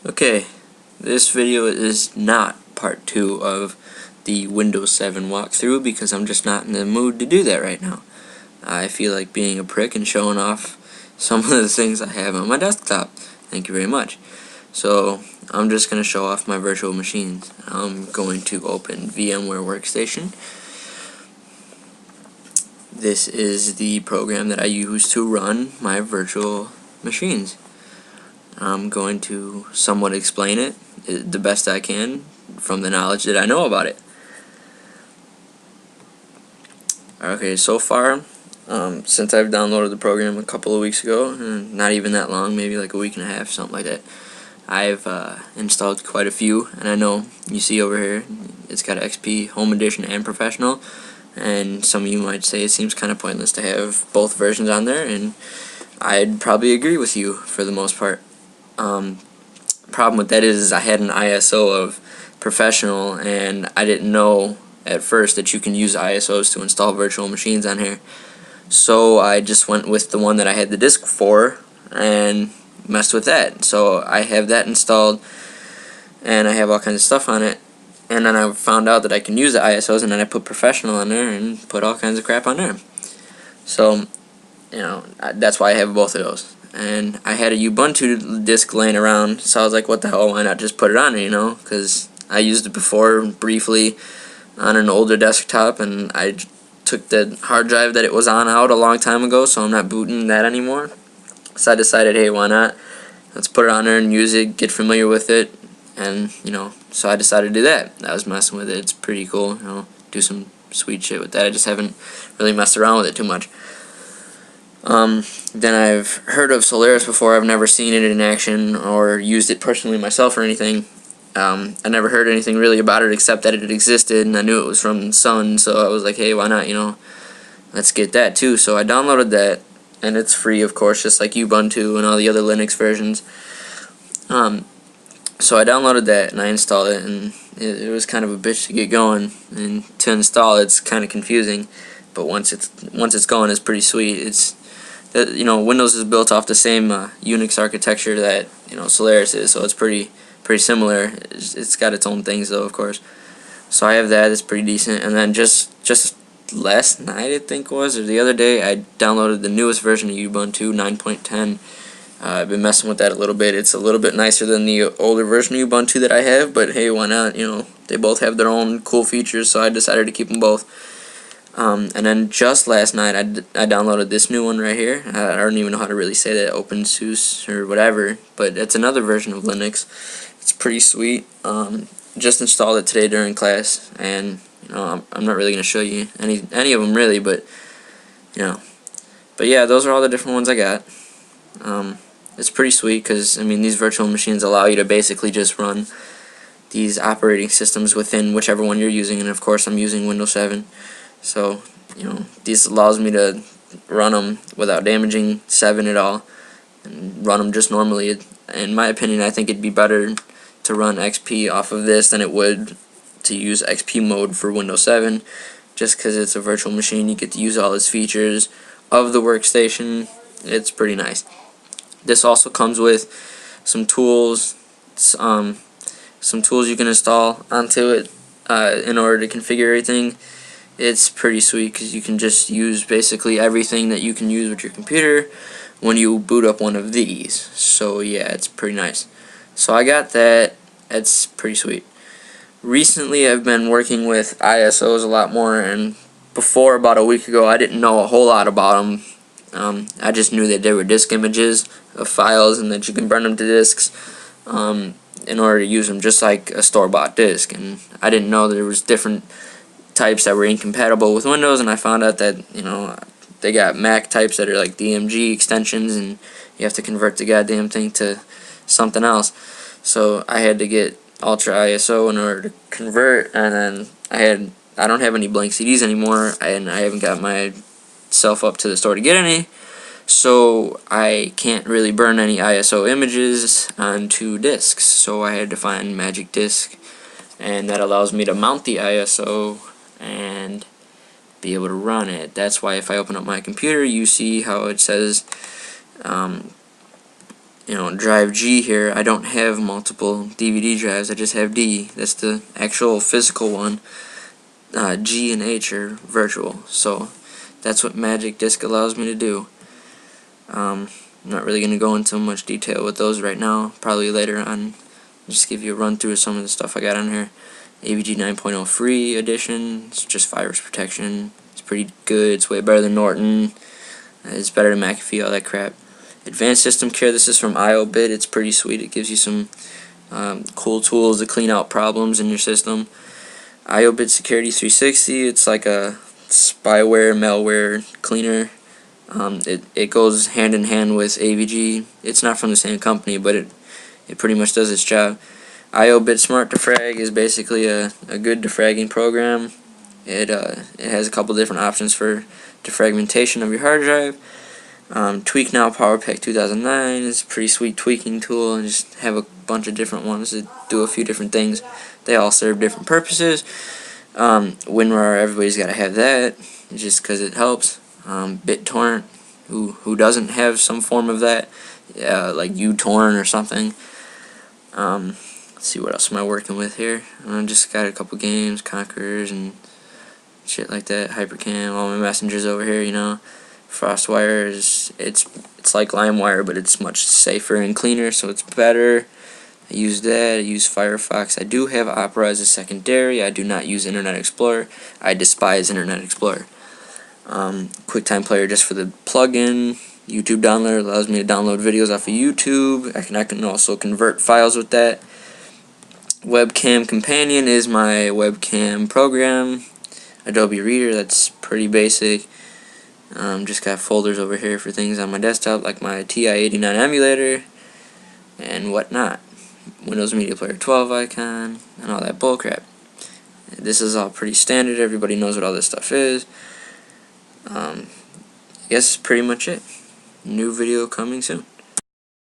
Okay, this video is not part 2 of the Windows 7 walkthrough because I'm just not in the mood to do that right now. I feel like being a prick and showing off some of the things I have on my desktop. Thank you very much. So, I'm just going to show off my virtual machines. I'm going to open VMware Workstation. This is the program that I use to run my virtual machines. I'm going to somewhat explain it the best I can from the knowledge that I know about it. Okay, so far, since I've downloaded the program a couple of weeks ago, not even that long, maybe like a week and a half, something like that, I've installed quite a few, and I know you see over here, it's got XP Home Edition and Professional, and some of you might say it seems kind of pointless to have both versions on there, and I'd probably agree with you for the most part. Problem with that is I had an ISO of Professional, and I didn't know at first that you can use ISOs to install virtual machines on here. So I just went with the one that I had the disk for and messed with that. So I have that installed, and I have all kinds of stuff on it. And then I found out that I can use the ISOs, and then I put Professional on there and put all kinds of crap on there. So, that's why I have both of those. And I had a Ubuntu disk laying around, so I was like, what the hell, why not just put it on there, because I used it before briefly on an older desktop, and I took the hard drive that it was on out a long time ago, so I'm not booting that anymore. So I decided, hey, why not? Let's put it on there and use it, get familiar with it, and, so I decided to do that. I was messing with it. It's pretty cool, do some sweet shit with that. I just haven't really messed around with it too much. Then I've heard of Solaris before. I've never seen it in action or used it personally myself or anything. I never heard anything really about it except that it existed, and I knew it was from Sun, so I was like, hey, why not, let's get that too. So I downloaded that, and it's free, of course, just like Ubuntu and all the other Linux versions. So I downloaded that, and I installed it, and it was kind of a bitch to get going, and to install it's kind of confusing, but once it's going, it's pretty sweet. Windows is built off the same Unix architecture that Solaris is, so it's pretty similar. It's got its own things though, of course. So I have that. It's pretty decent. And then just last night, I think it was, or the other day, I downloaded the newest version of Ubuntu 9.10. I've been messing with that a little bit. It's a little bit nicer than the older version of Ubuntu that I have, but hey, why not? They both have their own cool features, so I decided to keep them both. And then just last night, I downloaded this new one right here. I don't even know how to really say that, OpenSUSE or whatever, but it's another version of Linux. It's pretty sweet. Just installed it today during class, and I'm not really going to show you any of them really, but but yeah, those are all the different ones I got. It's pretty sweet because these virtual machines allow you to basically just run these operating systems within whichever one you're using, and of course I'm using Windows 7. So, this allows me to run them without damaging 7 at all, and run them just normally. In my opinion, I think it'd be better to run XP off of this than it would to use XP mode for Windows 7, just because it's a virtual machine. You get to use all its features of the workstation. It's pretty nice. This also comes with some tools, some tools you can install onto it in order to configure everything. It's pretty sweet because you can just use basically everything that you can use with your computer when you boot up one of these. So yeah, it's pretty nice. So I got that. It's pretty sweet. Recently I've been working with ISOs a lot more, and before, about a week ago, I didn't know a whole lot about them. I just knew that they were disk images of files and that you can burn them to disks in order to use them just like a store-bought disk, and I didn't know there was different types that were incompatible with Windows, and I found out that they got Mac types that are like DMG extensions, and you have to convert the goddamn thing to something else. So I had to get Ultra ISO in order to convert, and then I don't have any blank CDs anymore, and I haven't got myself up to the store to get any, so I can't really burn any ISO images onto disks. So I had to find Magic Disk, and that allows me to mount the ISO and be able to run it. That's why if I open up my computer, you see how it says drive G here, I don't have multiple DVD drives, I just have D. That's the actual physical one. G and H are virtual, so that's what Magic Disk allows me to do. I'm not really going to go into much detail with those right now, probably later on. Just give you a run through of some of the stuff I got on here. AVG 9.0 free edition, it's just virus protection, it's pretty good, it's way better than Norton, it's better than McAfee, all that crap. Advanced System Care, this is from IObit, it's pretty sweet, it gives you some cool tools to clean out problems in your system. IObit Security 360, it's like a spyware, malware cleaner. It goes hand in hand with AVG. It's not from the same company, but it pretty much does its job. IObit Smart Defrag is basically a good defragging program. It has a couple different options for defragmentation of your hard drive. TweakNow PowerPack 2009 is a pretty sweet tweaking tool, and just have a bunch of different ones that do a few different things. They all serve different purposes. WinRAR, everybody's got to have that, just because it helps. BitTorrent, who doesn't have some form of that, like uTorrent or something. Let's see, what else am I working with here? I just got a couple games, Conquerors and shit like that. Hypercam, all my messengers over here, FrostWire it's like LimeWire, but it's much safer and cleaner, so it's better. I use that. I use Firefox. I do have Opera as a secondary. I do not use Internet Explorer. I despise Internet Explorer. QuickTime Player just for the plugin. YouTube Downloader allows me to download videos off of YouTube. I can also convert files with that. Webcam Companion is my webcam program. Adobe Reader, that's pretty basic. Just got folders over here for things on my desktop, like my TI-89 emulator and whatnot. Windows Media Player 12 icon and all that bullcrap. This is all pretty standard. Everybody knows what all this stuff is. I guess that's pretty much it. New video coming soon.